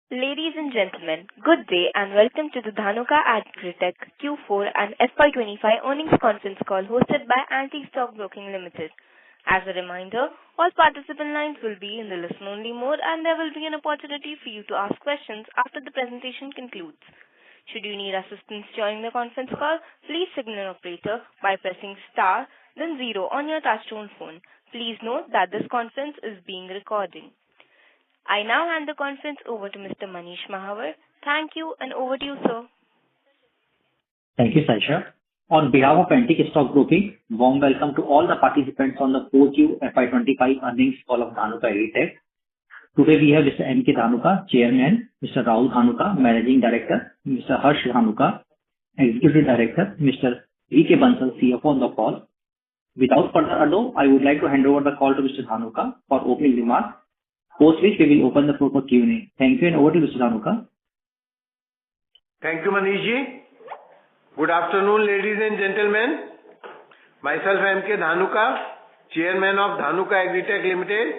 Ladies and gentlemen, good day and welcome to the Dhanuka Agritech Q4 and FY-25 earnings conference call hosted by Antique Stock Broking Limited. As a reminder, all participant lines will be in the listen-only mode and there will be an opportunity for you to ask questions after the presentation concludes. Should you need assistance during the conference call, please signal an operator by pressing star, then 0 on your touchtone phone. Please note that this conference is being recorded. I now hand the conference over to Mr. Manish Mahawar. Thank you and over to you, sir. Thank you, Saisha. On behalf of Antique Stock Broking, warm welcome to all the participants on the 4Q FY25 earnings call of Dhanuka Agritech. Today we have Mr. M.K. Dhanuka, Chairman, Mr. Rahul Dhanuka, Managing Director, Mr. Harsh Dhanuka, Executive Director, Mr. V.K. Bansal, CFO on the call. Without further ado, I would like to hand over the call to Mr. Dhanuka for opening remarks, post which we will open the floor for Q&A. Thank you and over to Mr. Dhanuka. Thank you, Manishji. Good afternoon, ladies and gentlemen. Myself, M.K. Dhanuka, Chairman of Dhanuka Agritech Limited.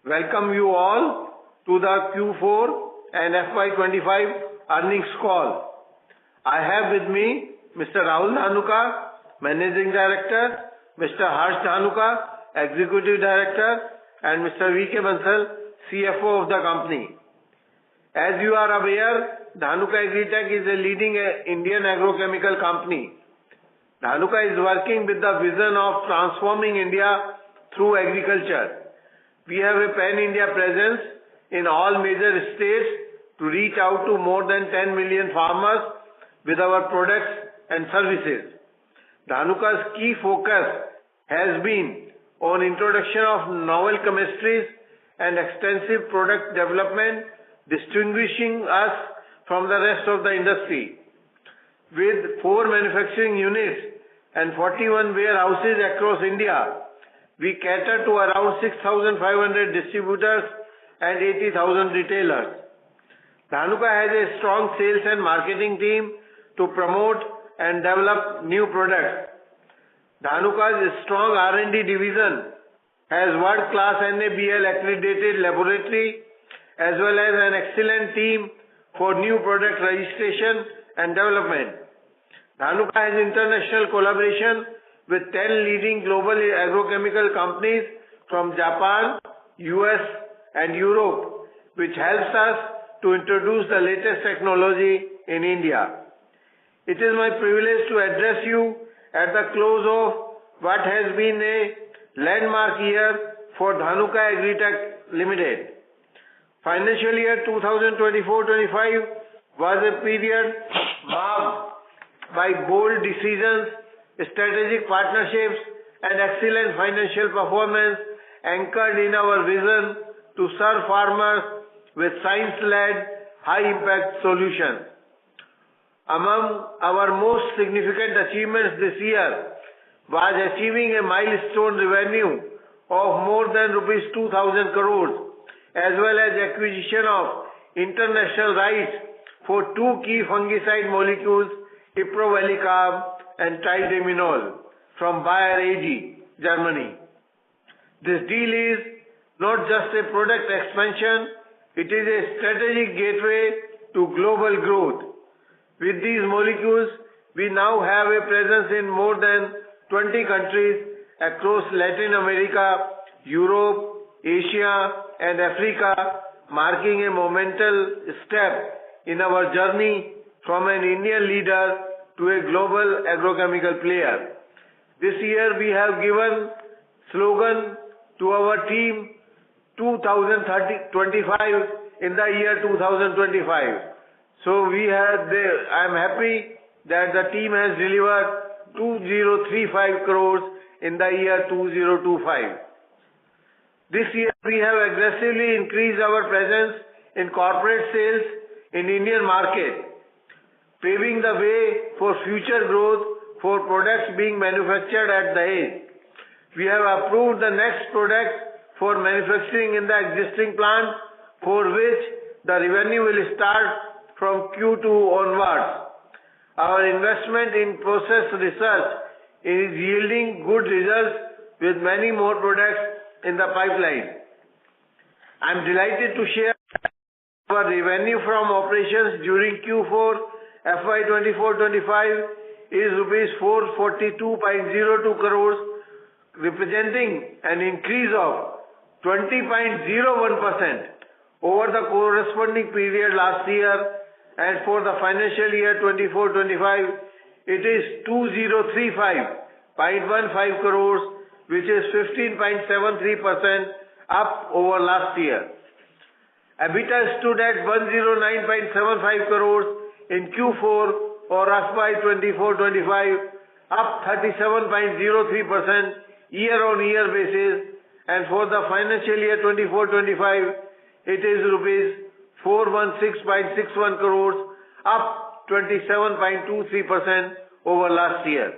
Welcome you all to the Q4 and FY25 earnings call. I have with me Mr. Rahul Dhanuka, Managing Director, Mr. Harsh Dhanuka, Executive Director, and Mr. V.K. Bansal, CFO of the company. As you are aware, Dhanuka Agritech is a leading Indian agrochemical company. Dhanuka is working with the vision of transforming India through agriculture. We have a pan-India presence in all major states to reach out to more than 10 million farmers with our products and services. Dhanuka's key focus has been on introduction of novel chemistries and extensive product development, distinguishing us from the rest of the industry. With 4 manufacturing units and 41 warehouses across India, we cater to around 6,500 distributors and 80,000 retailers. Dhanuka has a strong sales and marketing team to promote and develop new products. Dhanuka's strong R&D division has world-class NABL accredited laboratory as well as an excellent team for new product registration and development. Dhanuka has international collaboration with 10 leading global agrochemical companies from Japan, US and Europe, which helps us to introduce the latest technology in India. It is my privilege to address you at the close of what has been a landmark year for Dhanuka Agritech Limited. Financial year 2024-25 was a period marked by bold decisions, strategic partnerships, and excellent financial performance anchored in our vision to serve farmers with science-led, high-impact solutions. Among our most significant achievements this year was achieving a milestone revenue of more than rupees 2,000 crores, as well as acquisition of international rights for 2 key fungicide molecules, Iprovalicab and Triadimenol, from Bayer AG, Germany. This deal is not just a product expansion, it is a strategic gateway to global growth. With these molecules, we now have a presence in more than 20 countries across Latin America, Europe, Asia, and Africa, marking a monumental step in our journey from an Indian leader to a global agrochemical player. This year we have given slogan to our team 2025 in the year 2025. So I am happy that the team has delivered 2035 crores in the year 2025. This year we have aggressively increased our presence in corporate sales in Indian market, paving the way for future growth for products being manufactured at Dahej. We have approved the next product for manufacturing in the existing plant, for which the revenue will start from Q2 onwards. Our investment in process research is yielding good results with many more products in the pipeline. I am delighted to share Our revenue from operations during Q4 FY-24-25 is rupees 442.02 crores, representing an increase of 20.01% over the corresponding period last year, and for the financial year 24-25, it is 2035.15 crores, which is 15.73% up over last year. EBITDA stood at 109.75 crores in Q4 or FY 24-25, up 37.03% year-on-year basis, and for the financial year 24-25, it is rupees 416.61 crores, up 27.23% over last year.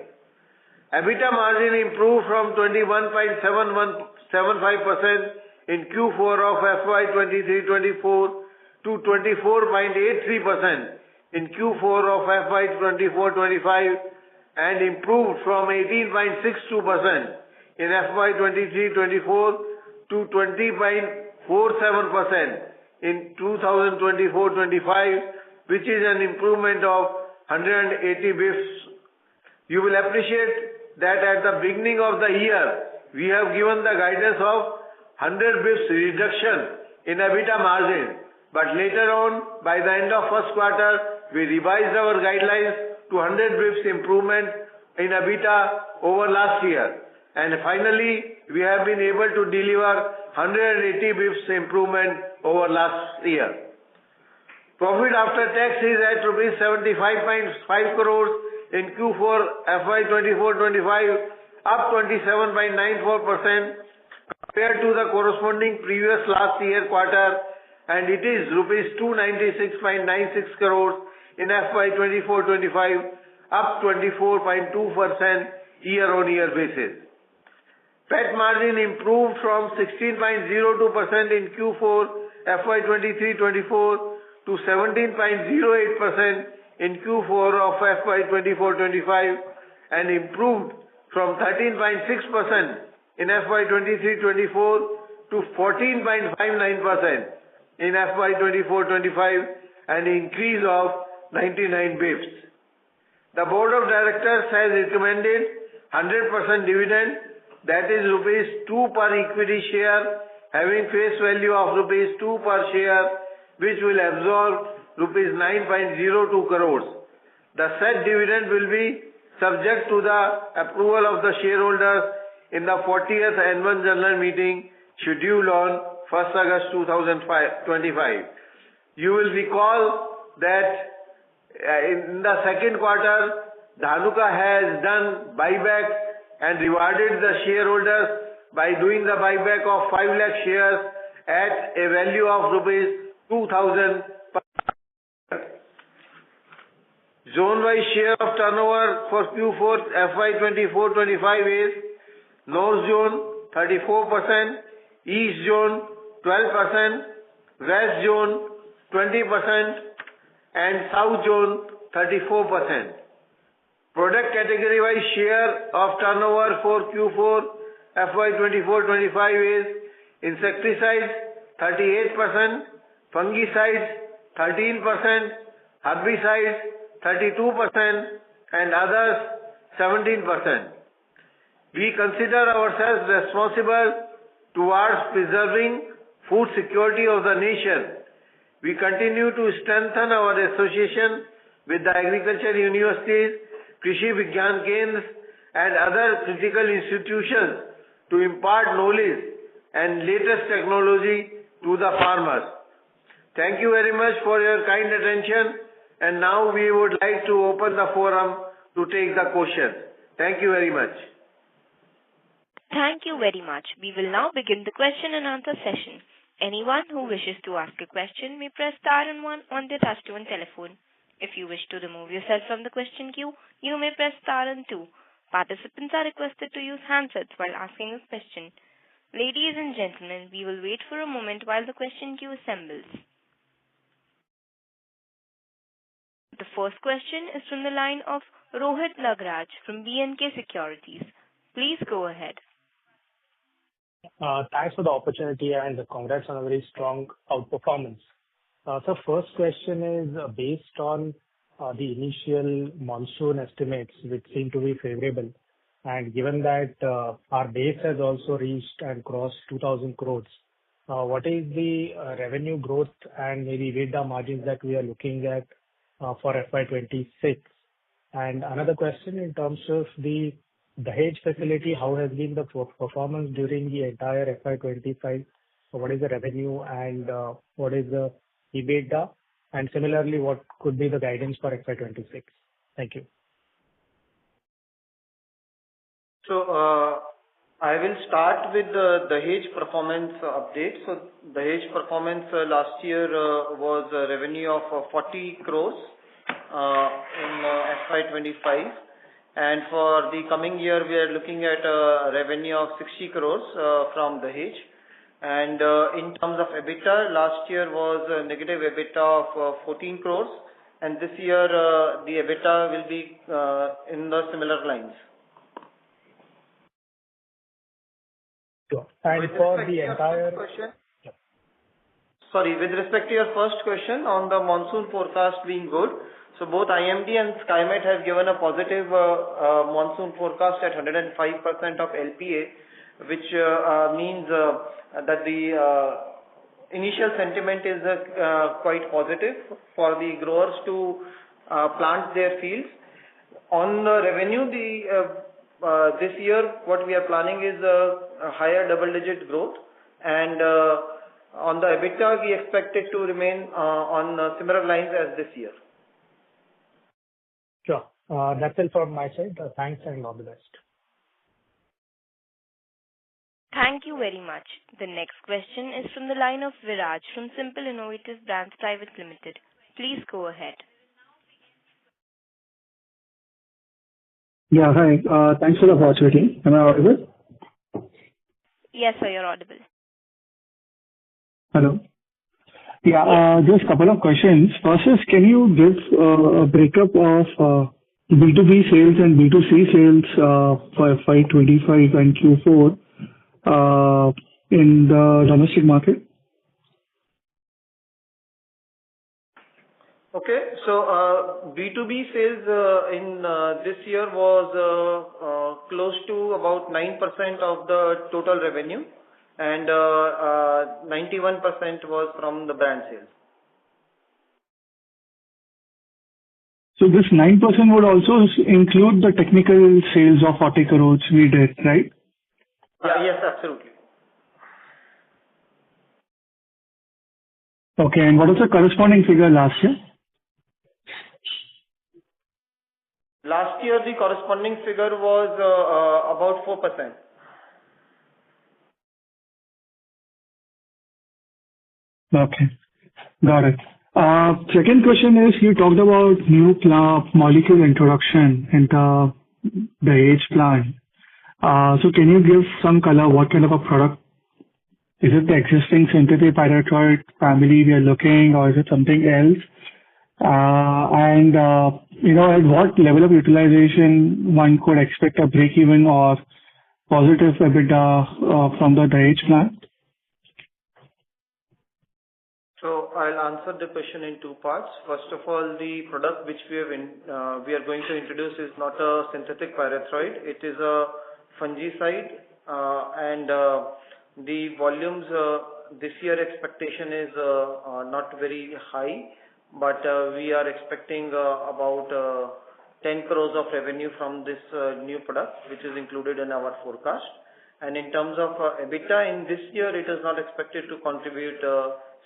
EBITDA margin improved from 21.75% in Q4 of FY 23-24 to 24.83% in Q4 of FY 24-25, and improved from 18.62% in FY 23-24 to 20.47% in 2024-25, which is an improvement of 180 bps. You will appreciate that at the beginning of the year, we have given the guidance of 100 bps reduction in EBITDA margin, but later on, by the end of first quarter, we revised our guidelines to 100 bps improvement in EBITDA over last year. And finally, we have been able to deliver 180 bps improvement over last year. Profit after tax is at rupees 75.5 crores in Q4 FY 24-25, up 27.94% compared to the corresponding previous last year quarter, and it is rupees 296.96 crores in FY 24-25, up 24.2% year-on-year basis. PAT margin improved from 16.02% in Q4 FY 23-24 to 17.08% in Q4 of FY 24-25, and improved from 13.6% in FY 23-24 to 14.59% in FY 24-25, an increase of 99 bps. The Board of Directors has recommended 100% dividend, that is rupees 2 per equity share, having face value of rupees 2 per share, which will absorb rupees 9.02 crores. The said dividend will be subject to the approval of the shareholders in the 40th annual general meeting scheduled on 1st August 2025. You will recall that in the second quarter, Dhanuka has done buyback and rewarded the shareholders by doing the buyback of 5 lakh shares at a value of rupees 2,000 per share. Zone-wise share of turnover for Q4 FY 24-25 is North Zone 34%, East Zone 12%, West Zone 20%, and South Zone 34%. Product category-wise share of turnover for Q4 FY 24-25 is insecticides 38%, fungicides 13%, herbicides 32%, and others 17%. We consider ourselves responsible towards preserving food security of the nation. We continue to strengthen our association with the agriculture universities, Krishi Vigyan Kendras, and other critical institutions to impart knowledge and latest technology to the farmers. Thank you very much for your kind attention, and now we would like to open the forum to take the questions. Thank you very much. Thank you very much. We will now begin the question and answer session. Anyone who wishes to ask a question may press star and one on their touch-tone telephone. If you wish to remove yourself from the question queue, you may press star and two. Participants are requested to use handsets while asking a question. Ladies and gentlemen, we will wait for a moment while the question queue assembles. The first question is from the line of Rohit Nagraj from B&K Securities. Please go ahead. Thanks for the opportunity and congrats on a very strong outperformance. So first question is based on the initial monsoon estimates, which seem to be favorable, and given that our base has also reached and crossed 2,000 crores, what is the revenue growth and maybe EBITDA margins that we are looking at for FY26? And another question in terms of the Dahej facility, how has been the performance during the entire FY25? So what is the revenue and what is the EBITDA? And similarly, what could be the guidance for FY26? Thank you. So I will start with the Dahej performance update. So Dahej performance last year was a revenue of 40 crores in FY25, and for the coming year we are looking at a revenue of 60 crores from Dahej. And in terms of EBITDA, last year was a negative EBITDA of 14 crores, and this year the EBITDA will be in the similar lines. Sure. And for the entire... Sorry, with respect to your first question on the monsoon forecast being good, so both IMD and Skymet have given a positive monsoon forecast at 105% of LPA, which means that the initial sentiment is quite positive for the growers to plant their fields. On the revenue, this year what we are planning is a higher double-digit growth, and on the EBITDA we expect it to remain on similar lines as this year. Sure. That's it from my side. Thanks and all the best. Thank you very much. The next question is from the line of Viraj from Simple Innovative Brands Private Limited. Please go ahead. Yeah, hi. Thanks for the opportunity. Am I audible? Yes, sir, you're audible. Hello. Yeah, just a couple of questions. First is, can you give a breakup of B2B sales and B2C sales for FY25 and Q4 in the domestic market? Okay, so B2B sales in this year was close to about 9% of the total revenue, and 91% was from the brand sales. So this 9% would also include the technical sales of 40 crores we did, right? Yes, absolutely. Okay, and what was the corresponding figure last year? Last year the corresponding figure was about 4%. Okay, got it. Second question is, you talked about new molecule introduction in the Dahej plant. So can you give some color, what kind of a product? Is it the existing synthetic pyrethroid family we are looking, or is it something else? And at what level of utilization one could expect a break-even or positive EBITDA from the Dahej plant? So I'll answer the question in two parts. First of all, the product which we are going to introduce is not a synthetic pyrethroid. It is a fungicide, and the volumes this year expectation is not very high, but we are expecting about 10 crores of revenue from this new product, which is included in our forecast. And in terms of EBITDA in this year, it is not expected to contribute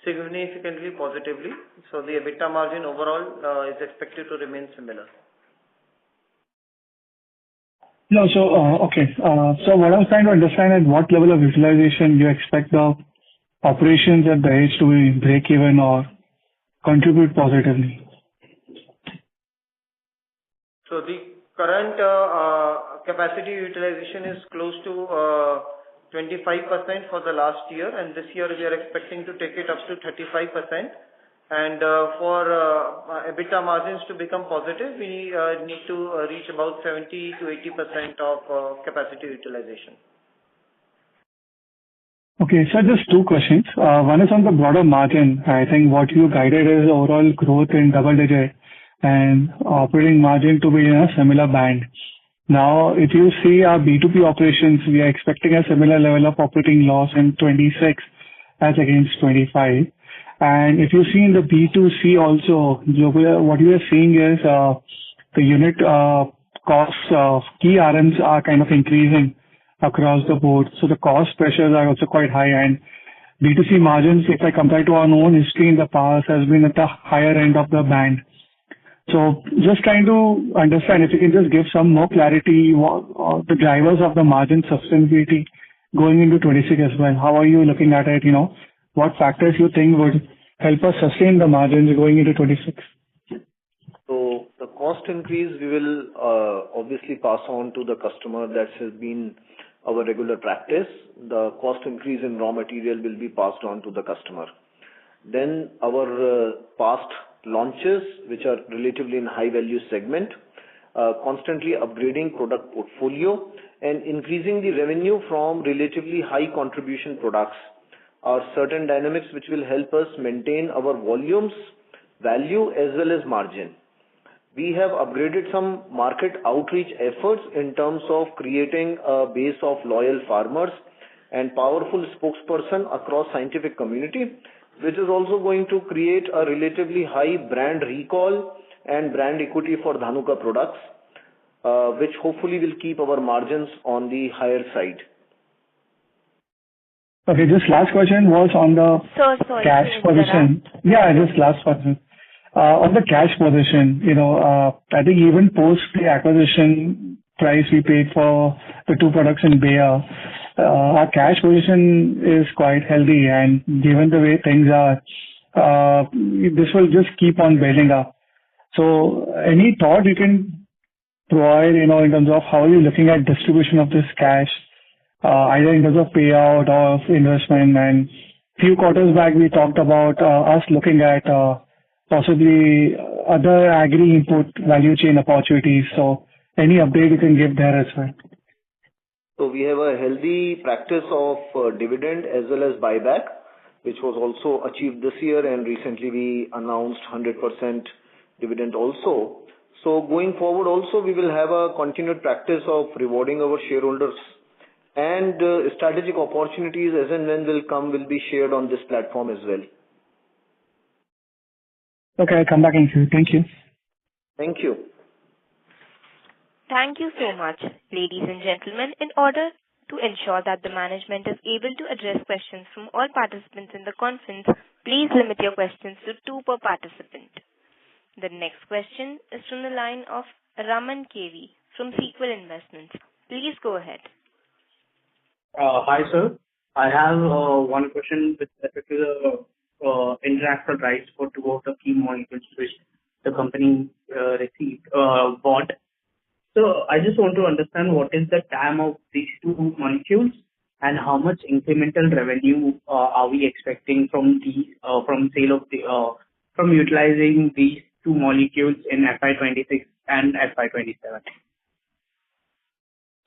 significantly positively. So the EBITDA margin overall is expected to remain similar. No, so okay. So what I was trying to understand is what level of utilization you expect the operations at Dahej to be break even or contribute positively. So the current capacity utilization is close to 25% for the last year, and this year we are expecting to take it up to 35%. And for EBITDA margins to become positive, we need to reach about 70 to 80% of capacity utilization. Okay, so just two questions. One is on the broader margin. I think what you guided is overall growth in double digit and operating margin to be in a similar band. Now, if you see our B2B operations, we are expecting a similar level of operating loss in 26 as against 25. And if you see in the B2C also, what you are seeing is the unit costs of key RMs are kind of increasing across the board. So the cost pressures are also quite high, and B2C margins, if I compare to our own history in the past, has been at the higher end of the band. So just trying to understand if you can just give some more clarity, the drivers of the margin sustainability going into 26 as well. How are you looking at it? What factors you think would help us sustain the margins going into 26? So the cost increase, we will obviously pass on to the customer. That has been our regular practice. The cost increase in raw material will be passed on to the customer. Then our past launches, which are relatively in high value segment, constantly upgrading product portfolio and increasing the revenue from relatively high contribution products are certain dynamics which will help us maintain our volumes, value as well as margin. We have upgraded some market outreach efforts in terms of creating a base of loyal farmers and powerful spokesperson across scientific community, which is also going to create a relatively high brand recall and brand equity for Dhanuka products, which hopefully will keep our margins on the higher side. Okay, just last question was on the Sorry, cash position. Yeah, just last question. On the cash position, I think even post the acquisition price we paid for the two products in Bayer, our cash position is quite healthy, and given the way things are, this will just keep on building up. So any thought you can provide, in terms of how you're looking at distribution of this cash, either in terms of payout or of investment? And few quarters back, we talked about us looking at possibly other agri-input value chain opportunities. So any update you can give there as well? So we have a healthy practice of dividend as well as buyback, which was also achieved this year, and recently we announced 100% dividend also. So going forward also, we will have a continued practice of rewarding our shareholders, and strategic opportunities as and when will be shared on this platform as well. Okay, I'll come back in queue. Thank you. Thank you. Thank you so much, ladies and gentlemen. In order to ensure that the management is able to address questions from all participants in the conference, please limit your questions to 2 per participant. The next question is from the line of Raman KV from Sequel Investments. Please go ahead. Hi, sir. I have one question with respect to the intellectual rights for 2 of the key molecules which the company bought. So I just want to understand what is the TAM of these 2 molecules and how much incremental revenue are we expecting from from utilizing these 2 molecules in FY26 and FY27.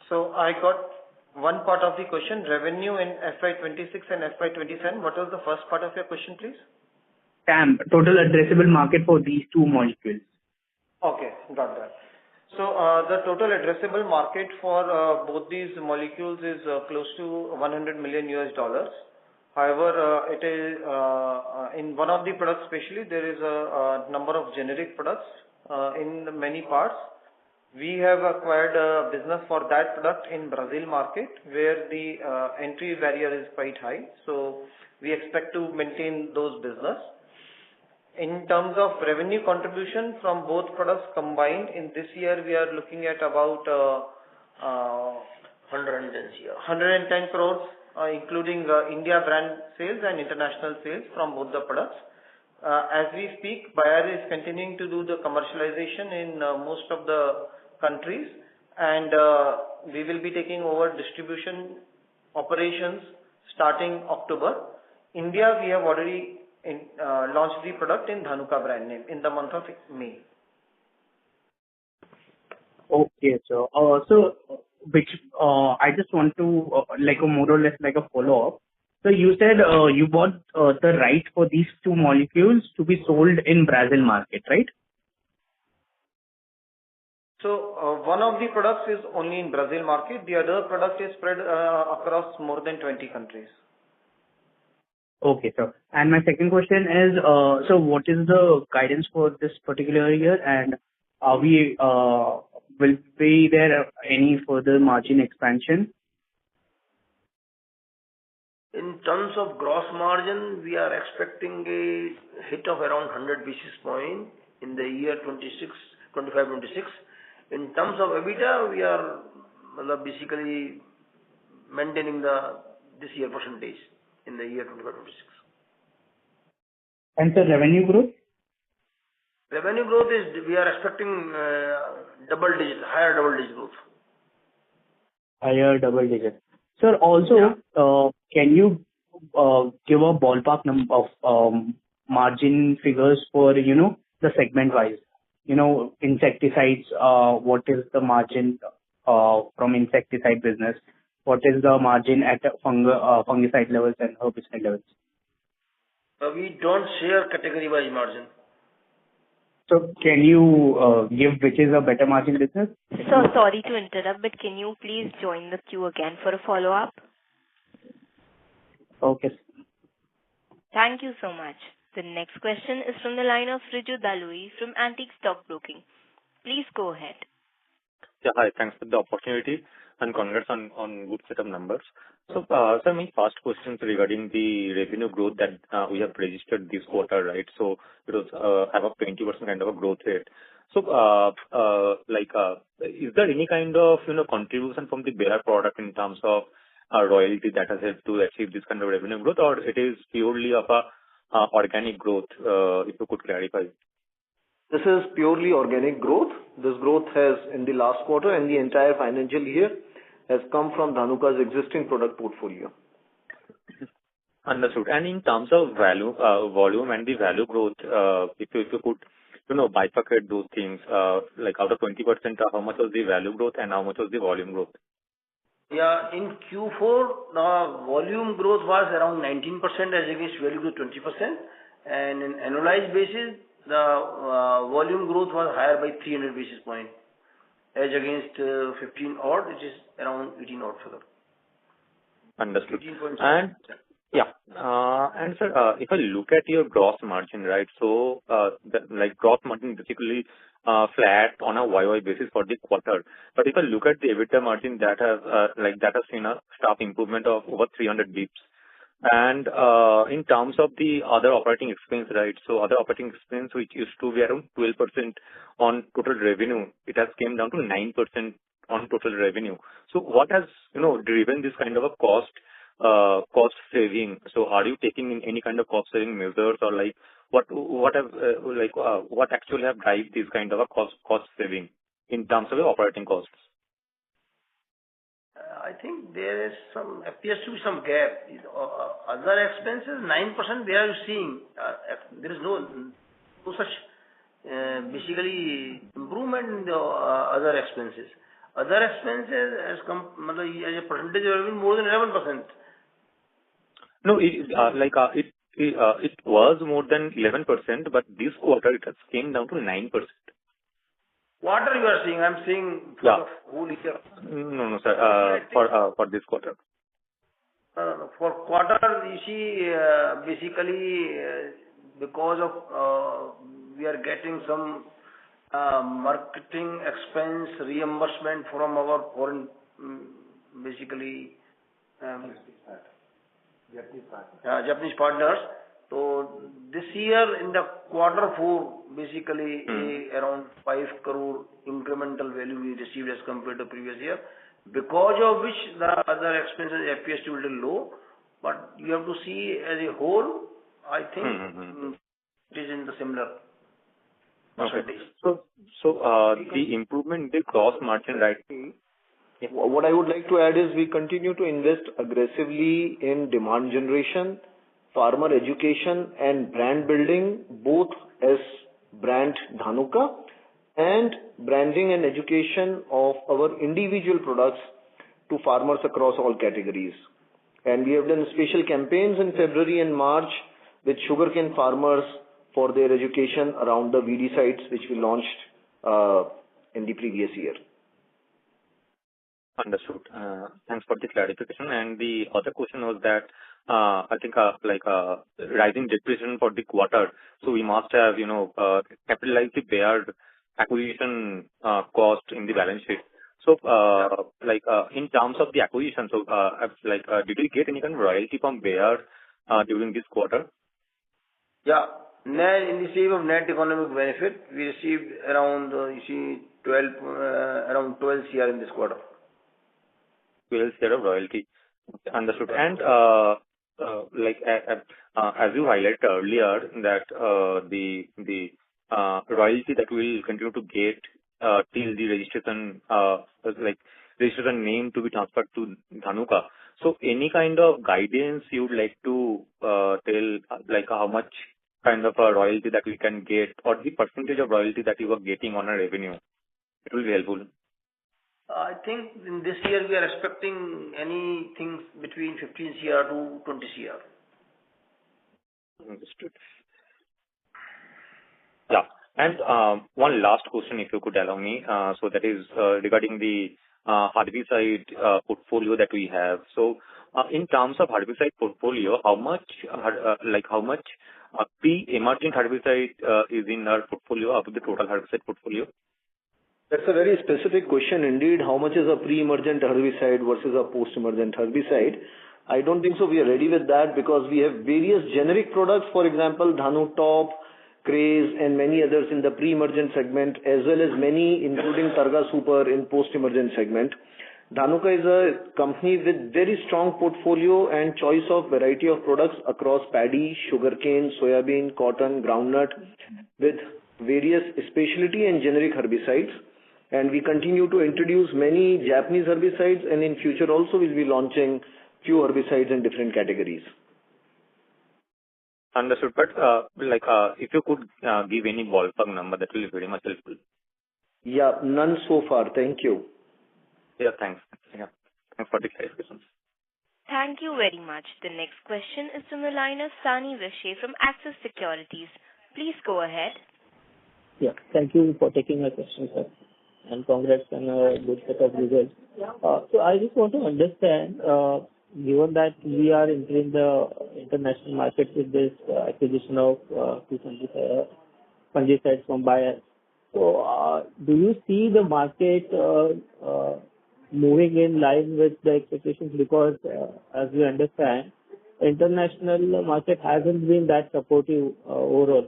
So I got one part of the question, revenue in FY26 and FY27. What was the first part of your question, please? TAM, total addressable market for these 2 molecules. Okay, got that. So the total addressable market for both these molecules is close to $100 million. However, it is in one of the products especially, there is a number of generic products in many parts. We have acquired a business for that product in Brazil market, where the entry barrier is quite high. So we expect to maintain those business. In terms of revenue contribution from both products combined, in this year we are looking at about 110 crores, including India brand sales and international sales from both the products. As we speak, Bayer is continuing to do the commercialization in most of the countries, and we will be taking over distribution operations starting October. India, we have already launched the product in Dhanuka brand name in the month of May. Okay, so I just want to more or less like a follow-up. So you said you bought the right for these two molecules to be sold in Brazil market, right? So one of the products is only in Brazil market. The other product is spread across more than 20 countries. Okay, sir. And my second question is, so what is the guidance for this particular year, and are we will be there any further margin expansion? In terms of gross margin, we are expecting a hit of around 100 basis point in the year 25-26. In terms of EBITDA, we are basically maintaining this year percentage in the year 25-26. And the revenue growth? Revenue growth is, we are expecting higher double digit growth. Higher double digit. Sir, also, can you give a ballpark number of margin figures for, the segment wise? Insecticides, what is the margin from insecticide business? What is the margin at fungicide levels and herbicide levels? We don't share category-wise margin. So can you give which is a better margin business? So sorry to interrupt, but can you please join the queue again for a follow-up? Okay. Thank you so much. The next question is from the line of Riju Dalui from Antique Stock Broking. Please go ahead. Yeah, hi. Thanks for the opportunity and congrats on good set of numbers. So, sir, my first question is regarding the revenue growth that we have registered this quarter, right? So it was have a 20% kind of a growth rate. So, is there any kind of contribution from the Bayer product in terms of royalty that has helped to achieve this kind of revenue growth, or it is purely of a organic growth? If you could clarify. This is purely organic growth. This growth has, in the last quarter and the entire financial year, has come from Dhanuka's existing product portfolio. Understood. And in terms of volume and the value growth, if you could, bifurcate those things, like out of 20%, how much was the value growth and how much was the volume growth? Yeah, in Q4, the volume growth was around 19% as against value growth 20%. And in annualized basis, the volume growth was higher by 300 basis points as against 15 odd, which is around 18 odd figure. Understood. 18.7. And yeah, and sir, if I look at your gross margin, right? So, gross margin basically flat on a YY basis for the quarter. But if I look at the EBITDA margin, that has seen a sharp improvement of over 300 bips. And in terms of the other operating expense, right? So other operating expense, which used to be around 12% on total revenue, it has came down to 9% on total revenue. So what has driven this kind of a cost saving? So are you taking any kind of cost saving measures, or what actually have driven this kind of a cost saving in terms of the operating costs? I think there is appears to be some gap. Other expenses, 9%, where are you seeing? There is no such basically improvement in the other expenses. Other expenses as a percentage of revenue more than 11%. No, it was more than 11%, but this quarter it has came down to 9%. Quarter you are seeing? I'm seeing for the whole year. No, sir. For this quarter. For quarter, you see, basically, because of we are getting some marketing expense reimbursement from our foreign, basically, Japanese partners. So this year in the quarter 4, basically around 5 crore incremental value we received as compared to previous year, because of which the other expenses appears to be a little low. But you have to see as a whole, I think it is in the similar percentage. Okay. So the improvement in the gross margin, right? What I would like to add is we continue to invest aggressively in demand generation, farmer education and brand building, both as brand Dhanuka and branding and education of our individual products to farmers across all categories. And we have done special campaigns in February and March with sugarcane farmers for their education around the weedicides which we launched in the previous year. Understood. Thanks for the clarification. And the other question was that I think rising depreciation for the quarter. So we must have capitalized the Bayer acquisition cost in the balance sheet. So in terms of the acquisition, so did we get any kind of royalty from Bayer during this quarter? Yeah. Net, in the shape of net economic benefit, we received around 12 CR in this quarter. 12 share of royalty. Understood. And as you highlighted earlier, that the royalty that we'll continue to get till the registration name to be transferred to Dhanuka. So any kind of guidance you would like to tell, how much kind of a royalty that we can get, or the percentage of royalty that you are getting on a revenue? It will be helpful. I think in this year we are expecting anything between 15 CR to 20 CR. Understood. Yeah. And one last question, if you could allow me. So that is regarding the herbicide portfolio that we have. So in terms of herbicide portfolio, how much pre-emergent herbicide is in our portfolio out of the total herbicide portfolio? That's a very specific question indeed. How much is a pre-emergent herbicide versus a post-emergent herbicide? I don't think so we are ready with that because we have various generic products, for example, Dhanu Top, Craze, and many others in the pre-emergent segment, as well as many, including Targa Super, in post-emergent segment. Dhanuka is a company with very strong portfolio and choice of variety of products across paddy, sugarcane, soybean, cotton, groundnut, with various specialty and generic herbicides. And we continue to introduce many Japanese herbicides, and in future also we'll be launching few herbicides in different categories. Understood. But if you could give any ballpark number, that will be very much helpful. Yeah, none so far. Thank you. Yeah, thanks. Yeah, thanks for the clarifications. Thank you very much. The next question is from the line of Sani Vishe from Axis Securities. Please go ahead. Yeah, thank you for taking my question, sir. And congrats on a good set of results. So I just want to understand, given that we are entering the international market with this acquisition of 225 fungicides from Bayer, so do you see the market moving in line with the expectations? Because as we understand, international market hasn't been that supportive overall.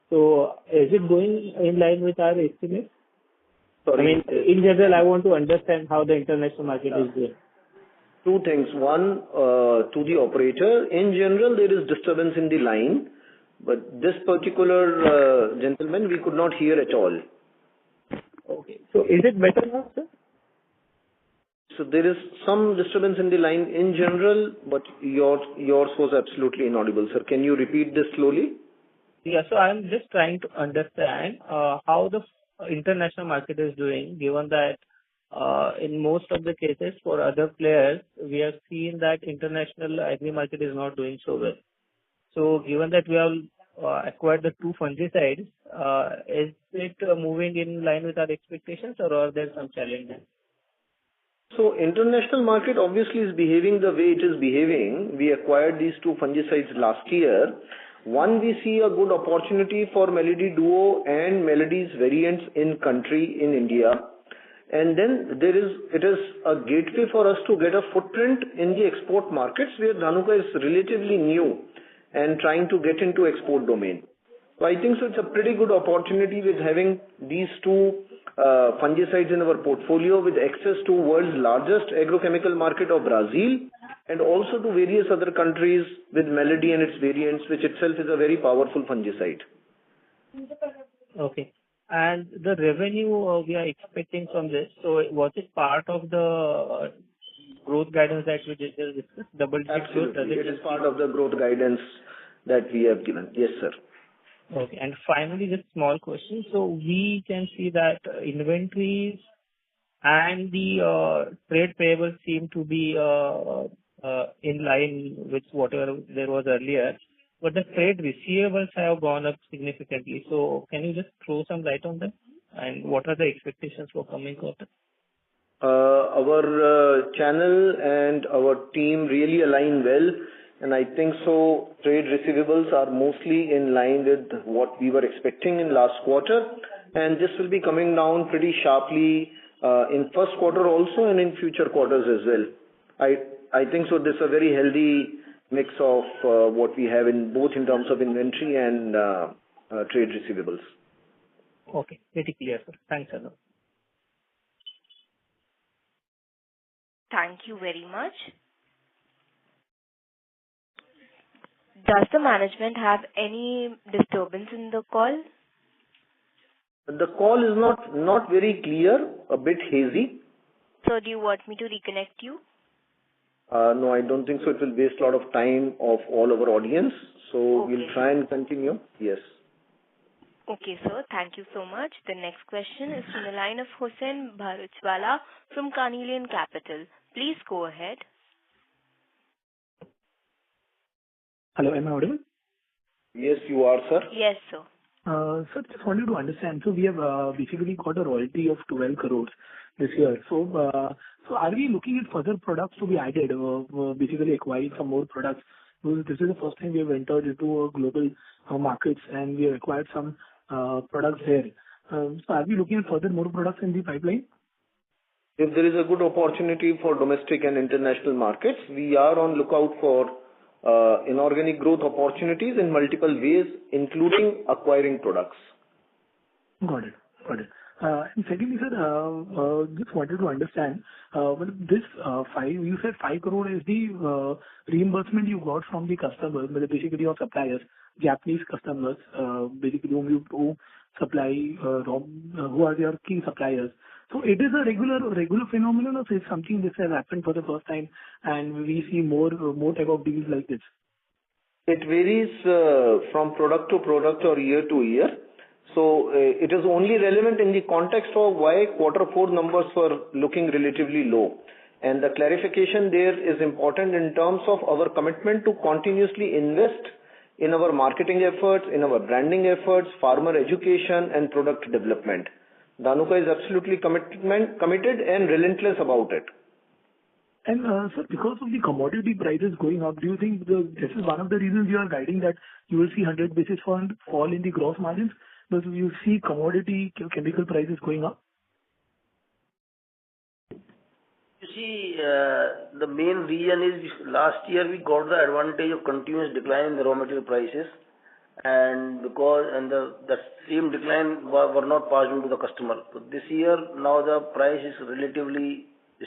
So is it going in line with our estimates? Sorry. I mean, in general, I want to understand how the international market is doing. Two things. One, to the operator, in general, there is disturbance in the line, but this particular gentleman, we could not hear at all. Okay. So is it better now, sir? So there is some disturbance in the line in general, but yours was absolutely inaudible, sir. Can you repeat this slowly? Yeah, so I'm just trying to understand how the international market is doing, given that in most of the cases for other players, we have seen that international agri market is not doing so well. So given that we have acquired the two fungicides, is it moving in line with our expectations, or are there some challenges? So international market obviously is behaving the way it is behaving. We acquired these two fungicides last year. One, we see a good opportunity for Melody Duo and Melody's variants in country in India. And then it is a gateway for us to get a footprint in the export markets where Dhanuka is relatively new and trying to get into export domain. So I think so it's a pretty good opportunity with having these two fungicides in our portfolio with access to world's largest agrochemical market of Brazil and also to various other countries with Melody and its variants, which itself is a very powerful fungicide. Okay. And the revenue we are expecting from this, so was it part of the growth guidance that we just discussed? Double-digit growth? Absolutely. It is part of the growth guidance that we have given. Yes, sir. Okay. And finally, just small question. So we can see that inventories and the trade payables seem to be in line with whatever there was earlier, but the trade receivables have gone up significantly. So can you just throw some light on that? And what are the expectations for coming quarter? Our channel and our team really align well, and I think so trade receivables are mostly in line with what we were expecting in last quarter, and this will be coming down pretty sharply in first quarter also and in future quarters as well. I think so this is a very healthy mix of what we have in both in terms of inventory and trade receivables. Okay, very clear, sir. Thanks a lot. Thank you very much. Does the management have any disturbance in the call? The call is not very clear, a bit hazy. So do you want me to reconnect you? No, I don't think so. It will waste a lot of time of all our audience. So Okay. we'll try and continue. Yes. Okay, sir. Thank you so much. The next question is from the line of Hussain Bharuchwala from Carnelian Capital. Please go ahead. Hello, am I audible? Yes, you are, sir. Yes, sir. Sir, just wanted to understand. So we have basically got a royalty of 12 crores this year. So are we looking at further products to be added, basically acquiring some more products? Because this is the first time we have entered into global markets and we have acquired some products there. So are we looking at further more products in the pipeline? If there is a good opportunity for domestic and international markets, we are on lookout for inorganic growth opportunities in multiple ways, including acquiring products. Got it. And secondly, sir, just wanted to understand, this you said 5 crore is the reimbursement you got from the customers, basically your suppliers, Japanese customers, basically who supply, who are your key suppliers. So it is a regular phenomenon, or is something this has happened for the first time and we see more type of deals like this? It varies from product to product or year to year. So it is only relevant in the context of why Q4 numbers were looking relatively low. And the clarification there is important in terms of our commitment to continuously invest in our marketing efforts, in our branding efforts, farmer education and product development. Dhanuka is absolutely committed and relentless about it. And sir, because of the commodity prices going up, do you think this is one of the reasons you are guiding that you will see 100 basis point fall in the gross margins? Because you see commodity chemical prices going up? You see, the main reason is last year we got the advantage of continuous decline in the raw material prices, and the same decline were not passed on to the customer. So this year now the price is relatively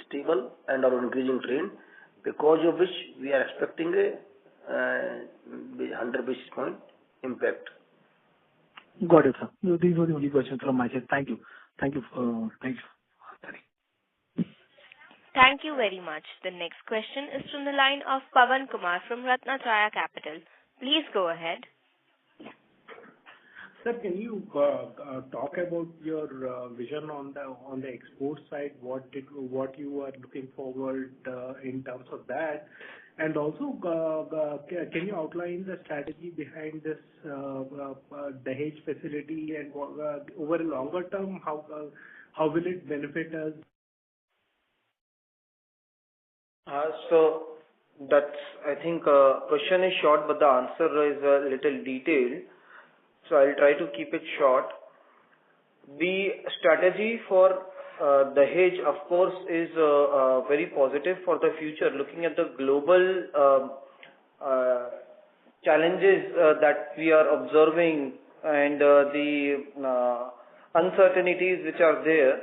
stable and are increasing trend, because of which we are expecting a 100 basis point impact. Got it, sir. These were the only questions from my side. Thank you. Thank you. Thank you very much. The next question is from the line of Pawan Kumar from Ratnatraya Capital. Please go ahead. Sir, can you talk about your vision on the export side? What you are looking forward in terms of that, and also can you outline the strategy behind this Dahej facility, and over a longer term, how will it benefit us? So that's, I think, question is short, but the answer is a little detailed. So I'll try to keep it short. The strategy for Dahej, of course, is very positive for the future. Looking at the global challenges that we are observing and the uncertainties which are there,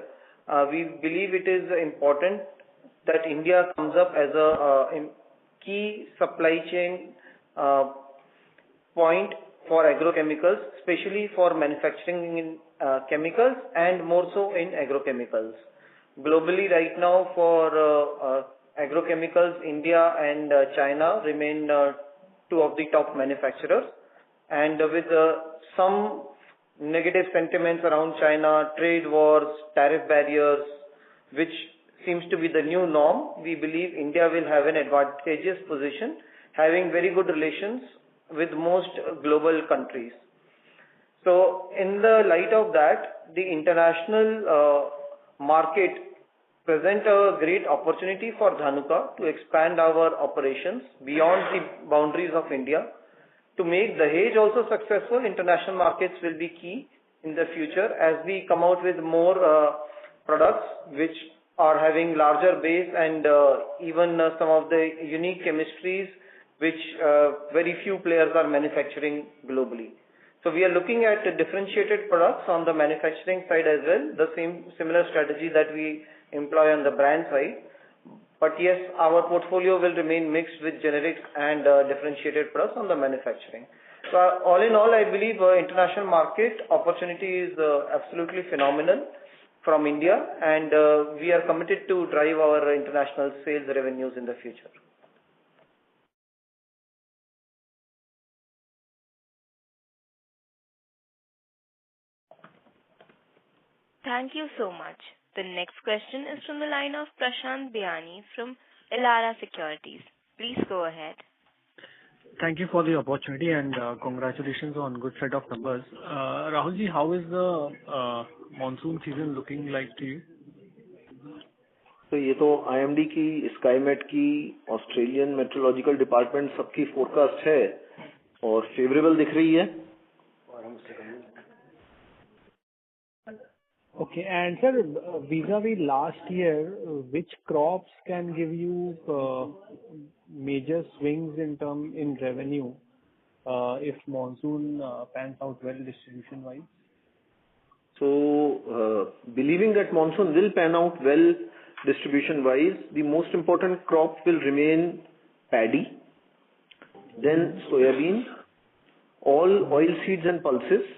we believe it is important that India comes up as a key supply chain point for agrochemicals, especially for manufacturing in chemicals and more so in agrochemicals. Globally right now for agrochemicals, India and China remain two of the top manufacturers, and with some negative sentiments around China, trade wars, tariff barriers, which seems to be the new norm, we believe India will have an advantageous position, having very good relations with most global countries. So in the light of that, the international market present a great opportunity for Dhanuka to expand our operations beyond the boundaries of India. To make Dahej also successful, international markets will be key in the future as we come out with more products which are having larger base and even some of the unique chemistries which very few players are manufacturing globally. So we are looking at differentiated products on the manufacturing side as well, the similar strategy that we employ on the brand side. But yes, our portfolio will remain mixed with generics and differentiated products on the manufacturing. So all in all, I believe international market opportunity is absolutely phenomenal from India, and we are committed to drive our international sales revenues in the future. Thank you so much. The next question is from the line of Prashant Biyani from Elara Securities. Please go ahead. Thank you for the opportunity and congratulations on good set of numbers. Rahulji, how is the monsoon season looking like to you? तो ये तो IMD की, स्काईमेट की, Australian meteorological department सबकी forecast है और favourable दिख रही है. Okay, and sir, vis-a-vis last year, which crops can give you major swings in revenue if monsoon pans out well distribution wise? So, believing that monsoon will pan out well distribution wise, the most important crop will remain paddy, then soybean, all oilseeds and pulses.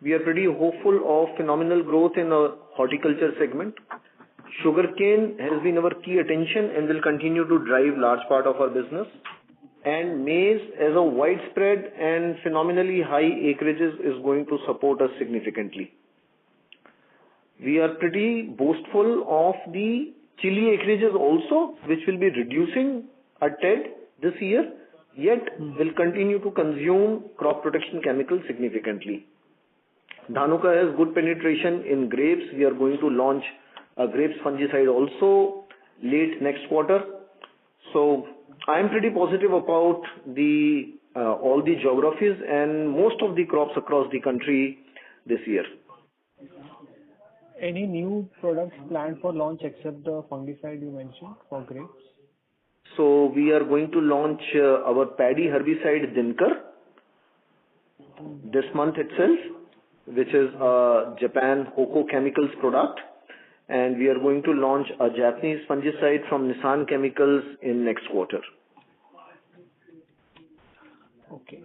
We are pretty hopeful of phenomenal growth in the horticulture segment. Sugarcane has been our key attention and will continue to drive large part of our business. And maize as a widespread and phenomenally high acreages is going to support us significantly. We are pretty boastful of the chili acreages also, which will be reducing a tad this year, yet will continue to consume crop protection chemicals significantly. Dhanuka has good penetration in grapes. We are going to launch a grapes fungicide also late next quarter. So I am pretty positive about the all the geographies and most of the crops across the country this year. Any new products planned for launch except the fungicide you mentioned for grapes? So we are going to launch our paddy herbicide Dinkar this month itself, which is a Japan Hoko Chemicals product, and we are going to launch a Japanese fungicide from Nissan Chemicals in next quarter. Okay.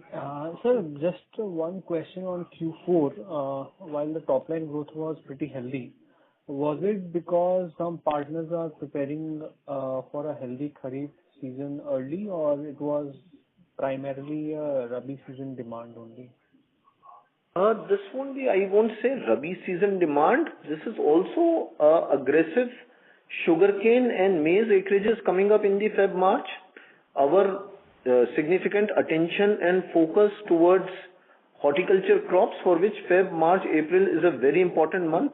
Sir, just one question on Q4. While the top line growth was pretty healthy, was it because some partners are preparing for a healthy Kharif season early, or it was primarily a Rabi season demand only? This won't be, I won't say Rabi season demand. This is also aggressive sugarcane and maize acreages coming up in the Feb-March. Our significant attention and focus towards horticulture crops, for which Feb, March, April is a very important month.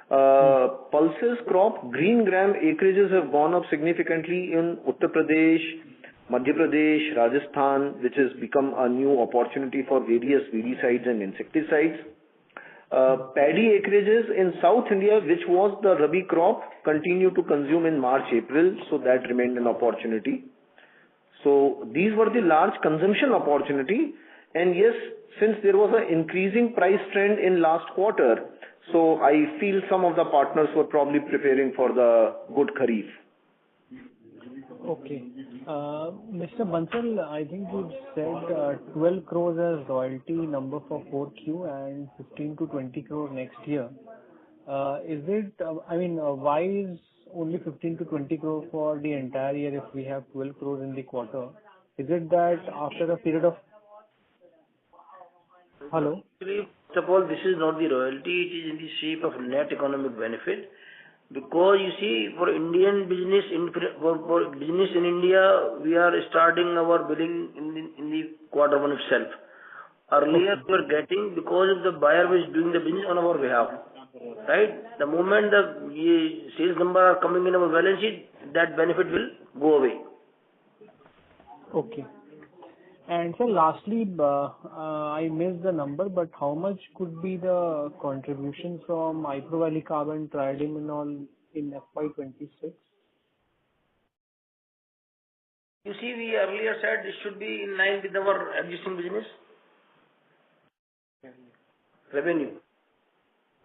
Pulses crop, green gram acreages have gone up significantly in Uttar Pradesh, Madhya Pradesh, Rajasthan, which has become a new opportunity for various weedicides and insecticides. Paddy acreages in South India, which was the Rabi crop, continue to consume in March, April, so that remained an opportunity. So these were the large consumption opportunity, and yes, since there was an increasing price trend in last quarter, so I feel some of the partners were probably preparing for the good Kharif. Okay. Mr. Bansal, I think you said 12 crores as royalty number for 4Q and 15 to 20 crore next year. Is it, why is only 15 to 20 crore for the entire year if we have 12 crores in the quarter? Is it that after a period of... Hello? First of all, this is not the royalty, it is in the shape of net economic benefit. Because you see, for Indian business, for business in India, we are starting our billing in the quarter one itself. Earlier, we were getting because of the buyer was doing the business on our behalf. Right? The moment the sales number are coming in our balance sheet, that benefit will go away. Okay. And so lastly, I missed the number, but how much could be the contribution from iprovalic carbon triadimenol in FY26? You see, we earlier said it should be in line with our existing business revenue.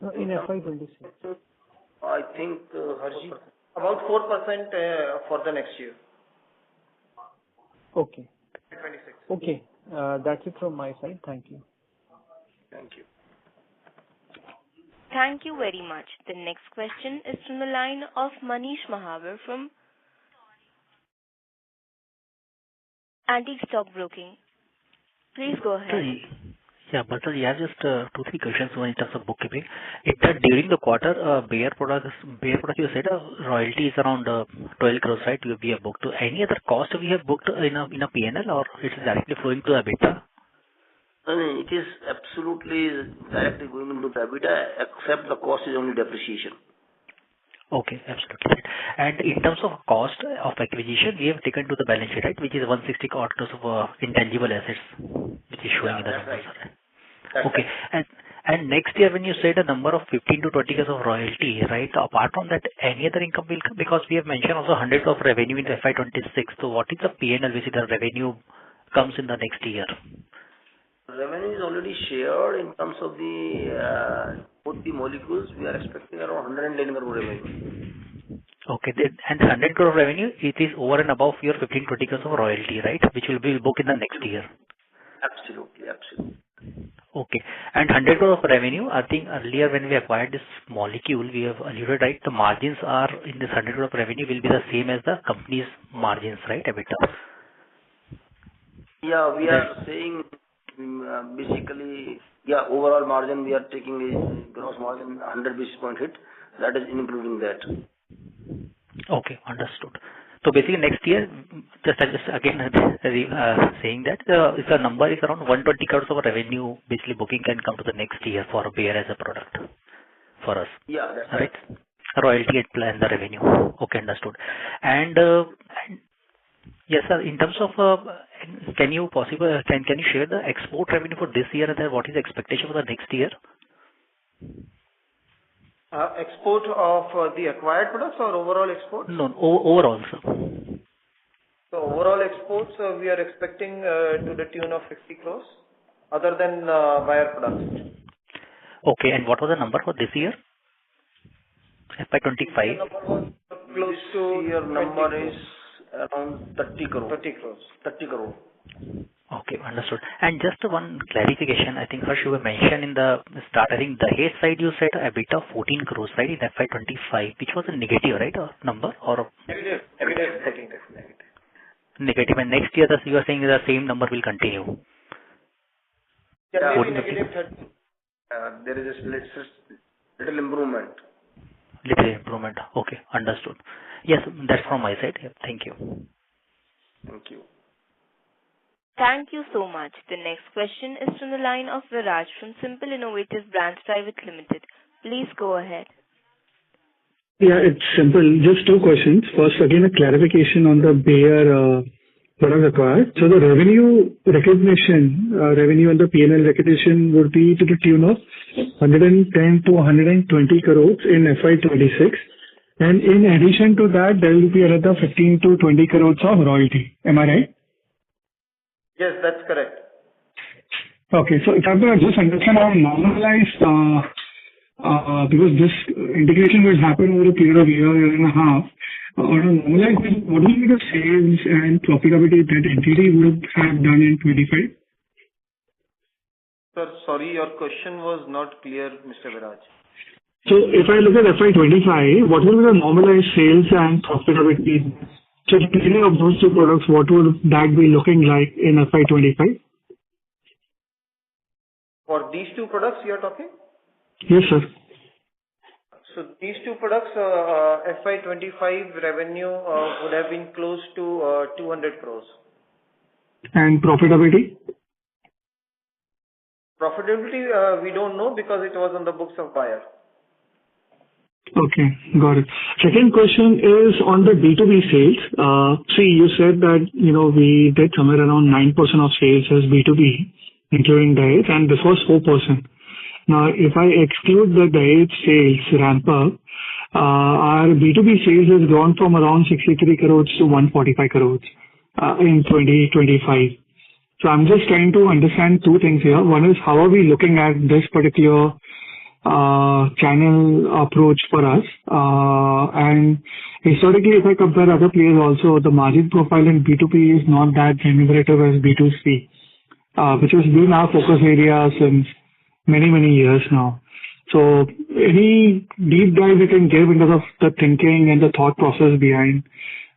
No, in FY26. I think, Harji, About 4% for the next year. Okay. 26. Okay. That's it from my side. Thank you. Thank you. Thank you very much. The next question is from the line of Manish Mahavar from Antique Stock Broking. Please go ahead. Yeah, but sir, you have just 2-3 questions. One in terms of bookkeeping. During the quarter, Bayer products, you said royalty is around 12 crores, right? We have booked. Any other cost we have booked in a P&L, or it is directly flowing to EBITDA? It is absolutely directly going into the EBITDA, except the cost is only depreciation. Okay, absolutely. And in terms of cost of acquisition, we have taken to the balance sheet, right? Which is 160 crores of intangible assets, which is showing in the numbers. Right. Okay. And next year, when you said a number of 15 to 20 crores of royalty, right? Apart from that, any other income will come? Because we have mentioned also 100 of revenue in FY26. So what is the P&L, which is the revenue comes in the next year? Revenue is already shared in terms of the both the molecules. We are expecting around 110 crore revenue. Okay. And 100 crore revenue, it is over and above your 15-20 crores of royalty, right? Which will be booked in the next year. Absolutely. Okay. And 100 crore of revenue, I think earlier when we acquired this molecule, we have alluded, right? The margins are in this 100 crore of revenue will be the same as the company's margins, right? EBITDA. Yeah, we are saying basically, overall margin we are taking a gross margin 100 basis point hit. That is including that. Okay, understood. So basically next year, just again saying that if the number is around 120 crores of revenue, basically booking can come to the next year for Bayer as a product for us. Yeah, that's right. Royalty and plan the revenue. Okay, understood. And yes, sir. In terms of can you share the export revenue for this year and then what is the expectation for the next year? Export of the acquired products or overall exports? No, overall, sir. So overall exports, we are expecting to the tune of 50 crores, other than Bayer products. Okay, and what was the number for this year? FY25? Close to your number is around 30 crore. 30 crore. Okay, understood. And just one clarification, I think Harsh, you mentioned in the start, I think the Dahej side you said a bit of 14 crores, right, in FY25, which was a negative, right, number? Or Negative. Negative, and next year you are saying the same number will continue? Yeah, maybe negative 30. There is a little improvement. Little improvement. Okay, understood. Yes, that's from my side. Thank you. Thank you. Thank you so much. The next question is from the line of Viraj from Simple Innovative Brands Private Limited. Please go ahead. Yeah, it's simple. Just 2 questions. First, again, a clarification on the Bayer product acquired. So the revenue recognition, revenue and the P&L recognition would be to the tune of 110 to 120 crores in FY26. And in addition to that, there will be another 15 to 20 crores of royalty. Am I right? Yes, that's correct. Okay, so if I have to just understand how normalized, because this integration will happen over a period of year and a half, on a normalized basis, what will be the sales and profitability that entity would have done in 25? Sir, sorry, your question was not clear, Mr. Viraj. So if I look at FY25, what will be the normalized sales and profitability? So the beginning of those 2 products, what would that be looking like in FY25? For these 2 products you are talking? Yes, sir. So these two products, FY25 revenue would have been close to 200 crores. And profitability? Profitability, we don't know because it was on the books of buyer. Okay, got it. Second question is on the B2B sales. See, you said that, we did somewhere around 9% of sales as B2B, including Dahej, and this was 4%. Now, if I exclude the Dahej sales ramp up, our B2B sales has gone from around 63 crores to 145 crores in 2025. So I'm just trying to understand two things here. One is, how are we looking at this particular channel approach for us? And historically, if I compare other players also, the margin profile in B2B is not that remunerative as B2C, which has been our focus area since many, many years now. So any deep dive you can give into the thinking and the thought process behind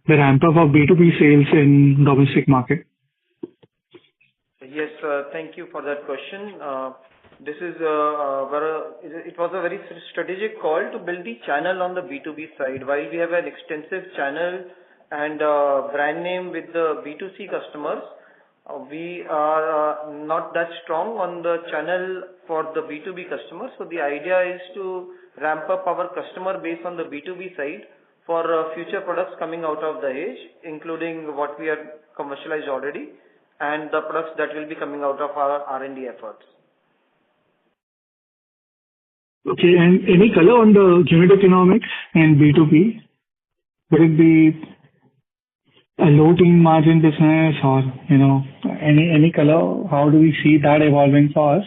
the ramp up of B2B sales in domestic market? Yes, thank you for that question. This is it was a very strategic call to build the channel on the B2B side. While we have an extensive channel and brand name with the B2C customers, we are not that strong on the channel for the B2B customers. So the idea is to ramp up our customer base on the B2B side for future products coming out of Dahej, including what we have commercialized already, and the products that will be coming out of our R&D efforts. Okay, and any color on the unit economics and B2B? Would it be a low teen margin business or, any color? How do we see that evolving for us?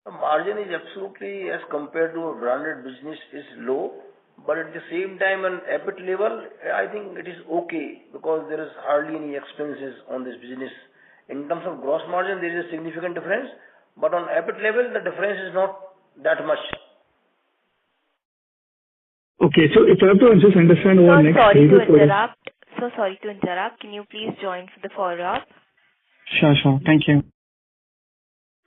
The margin is absolutely, as compared to a branded business, is low. But at the same time, on EBIT level, I think it is okay because there is hardly any expenses on this business. In terms of gross margin, there is a significant difference. But on EBIT level, the difference is not that much. Okay, so if I have to just understand over next... So sorry to interrupt. Can you please join for the follow-up? Sure. Thank you.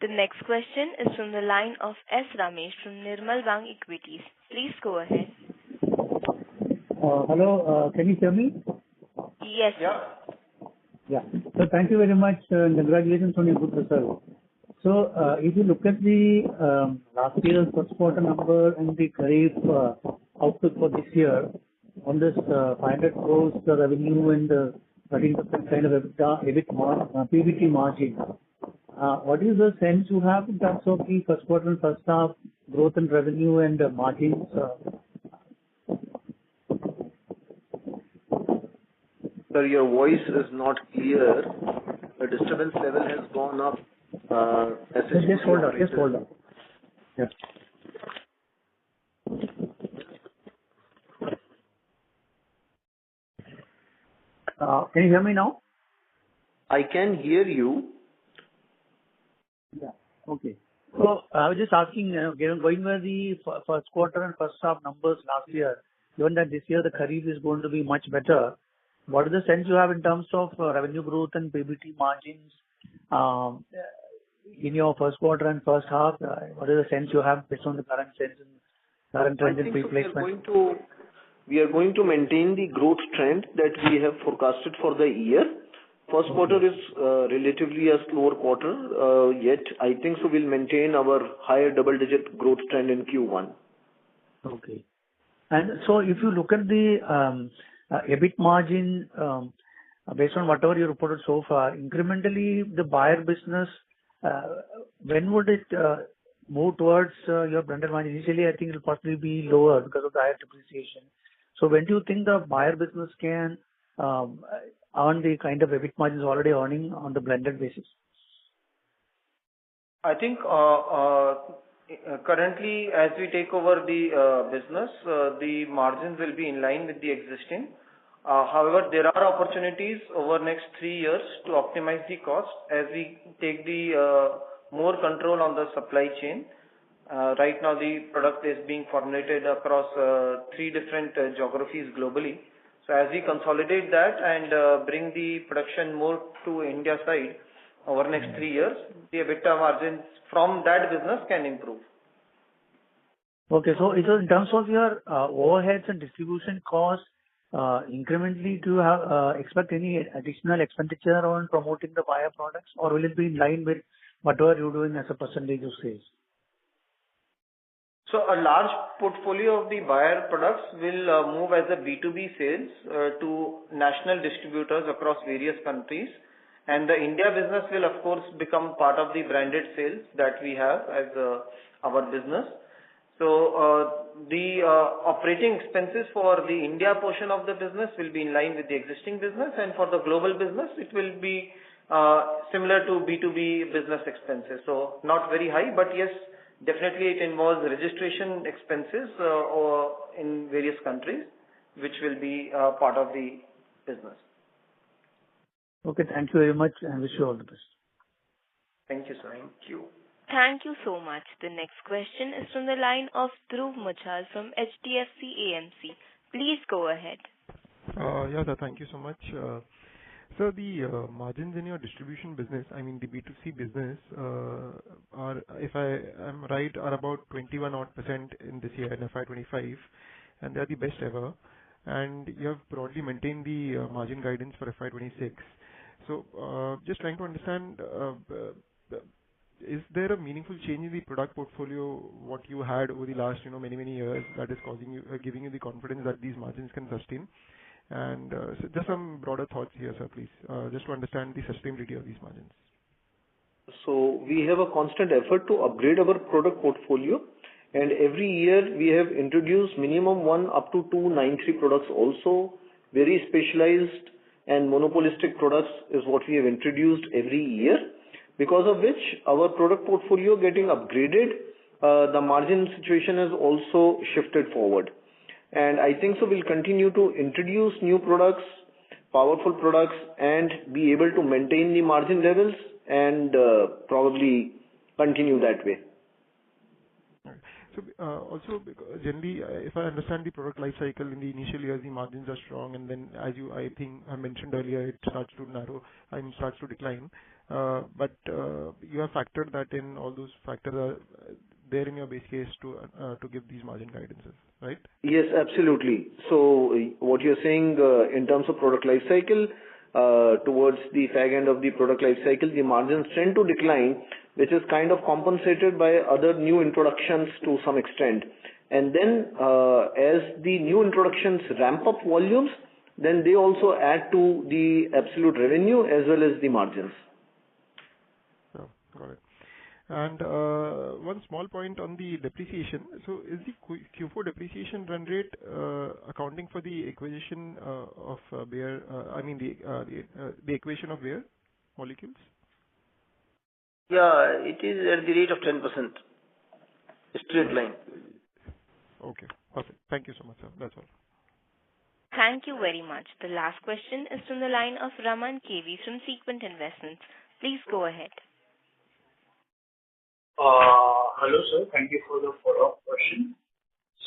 The next question is from the line of S. Ramesh from Nirmal Bang Equities. Please go ahead. Hello, can you hear me? Yes. Yeah. So thank you very much. Congratulations on your good result. So if you look at the last year's first quarter number and the Kharif outlook for this year, on this 500 crores revenue and 13% kind of PBT margin, what is the sense you have in terms of the first quarter and first half growth and revenue and margins? Sir, your voice is not clear. The disturbance level has gone up. Just hold on. Yeah. Can you hear me now? I can hear you. Yeah. Okay. So I was just asking, going by the first quarter and first half numbers last year, given that this year the Kharif is going to be much better, what is the sense you have in terms of revenue growth and PBT margins in your first quarter and first half? What is the sense you have based on the current trend in replacement? We are going to maintain the growth trend that we have forecasted for the year. First quarter is relatively a slower quarter, yet I think so we'll maintain our higher double-digit growth trend in Q1. Okay. And so if you look at the EBIT margin, based on whatever you reported so far, incrementally the buyer business, when would it move towards your blended margin? Initially, I think it will possibly be lower because of the higher depreciation. So when do you think the buyer business can earn the kind of EBIT margins already earning on the blended basis? I think currently, as we take over the business, the margins will be in line with the existing. However, there are opportunities over next 3 years to optimize the cost as we take the more control on the supply chain. Right now, the product is being formulated across 3 different geographies globally. So as we consolidate that and bring the production more to India side over next 3 years, the EBITDA margins from that business can improve. Okay. So in terms of your overheads and distribution costs, incrementally, do you expect any additional expenditure on promoting the Bayer products, or will it be in line with whatever you're doing as a percentage of sales? So a large portfolio of the Bayer products will move as a B2B sales to national distributors across various countries. And the India business will, of course, become part of the branded sales that we have as our business. So the operating expenses for the India portion of the business will be in line with the existing business, and for the global business, it will be similar to B2B business expenses. So not very high, but yes, definitely it involves registration expenses or in various countries, which will be part of the business. Okay. Thank you very much, and wish you all the best. Thank you, sir. Thank you. Thank you so much. The next question is from the line of Dhruv Muchhal from HDFC AMC. Please go ahead. Yeah, sir. Thank you so much. So the margins in your distribution business, I mean the B2C business, are, if I am right, are about 21% in this year in FY25, and they are the best ever. And you have broadly maintained the margin guidance for FY26. So just trying to understand, is there a meaningful change in the product portfolio, what you had over the last, many years, that is causing you, giving you the confidence that these margins can sustain? And so just some broader thoughts here, sir, please, just to understand the sustainability of these margins. So we have a constant effort to upgrade our product portfolio, and every year we have introduced minimum 1 up to 2 9(3) products also. Very specialized and monopolistic products is what we have introduced every year, because of which our product portfolio getting upgraded, the margin situation has also shifted forward. And I think so we'll continue to introduce new products, powerful products, and be able to maintain the margin levels and probably continue that way. So also, generally, if I understand the product life cycle, in the initial years, the margins are strong, and then as I think I mentioned earlier, it starts to narrow and starts to decline. But you have factored that in, all those factors are there in your base case to give these margin guidances, right? Yes, absolutely. So what you're saying in terms of product life cycle, towards the fag end of the product life cycle, the margins tend to decline, which is kind of compensated by other new introductions to some extent. And then as the new introductions ramp up volumes, then they also add to the absolute revenue as well as the margins. Oh, got it. And one small point on the depreciation. So is the Q4 depreciation run rate accounting for the acquisition of Bayer, the acquisition of Bayer molecules? Yeah, it is at the rate of 10%. Straight line. Okay, perfect. Thank you so much, sir. That's all. Thank you very much. The last question is from the line of Raman KV from Sequent Investments. Please go ahead. Hello, sir. Thank you for the follow-up question.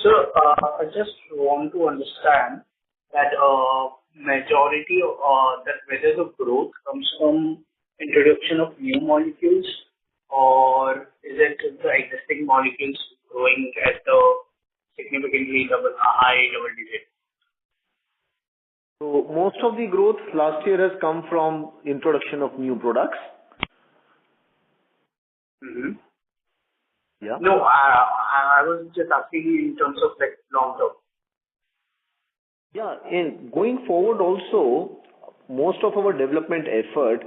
Sir, I just want to understand that majority of that whether the growth comes from introduction of new molecules, or is it the existing molecules growing at a significantly high double digit? So most of the growth last year has come from introduction of new products. Mm-hmm. Yeah. No, I was just asking you in terms of like long term. Yeah, in going forward also, most of our development effort,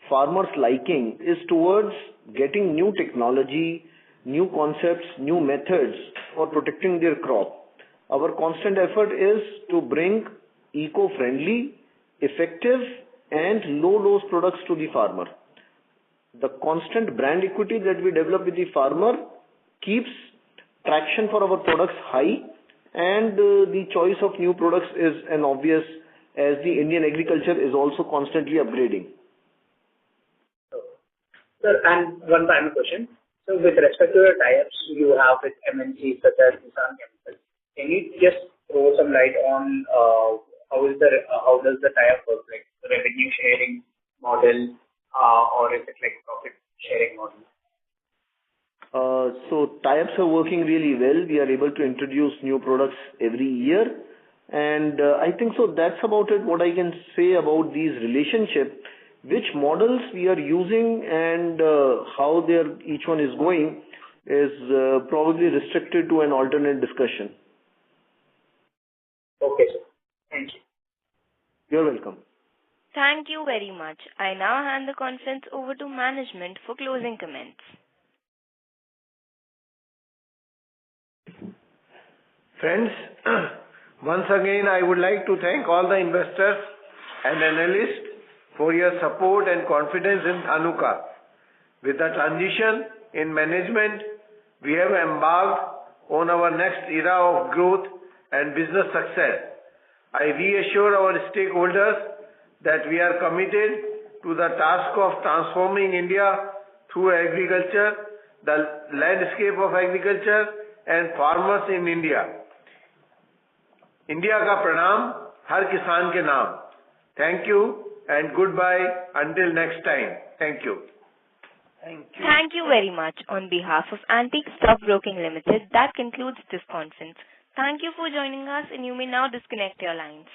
farmers' liking is towards getting new technology, new concepts, new methods for protecting their crop. Our constant effort is to bring eco-friendly, effective, and low-dose products to the farmer. The constant brand equity that we develop with the farmer keeps traction for our products high, and the choice of new products is an obvious, as the Indian agriculture is also constantly upgrading. Sir, and one final question. So with respect to the tie-ups you have with MNCs such as Nissan Chemicals, can you just throw some light on how does the tie-up work, like the revenue sharing model, or is it like profit sharing model? So So tie-ups are working really well. We are able to introduce new products every year. And I think so that's about it, what I can say about these relationships. Which models we are using and how each one is going is probably restricted to an alternate discussion. Okay, sir. Thank you. You're welcome. Thank you very much. I now hand the conference over to management for closing comments. Friends, once again I would like to thank all the investors and analysts for your support and confidence in Dhanuka. With the transition in management, we have embarked on our next era of growth and business success. I reassure our stakeholders that we are committed to the task of transforming India through agriculture, the landscape of agriculture and farmers in India. India का प्रणाम हर किसान के नाम. Thank you and goodbye until next time. Thank you. Thank you very much. On behalf of Antique Stock Broking Limited, that concludes this conference. Thank you for joining us, and you may now disconnect your lines.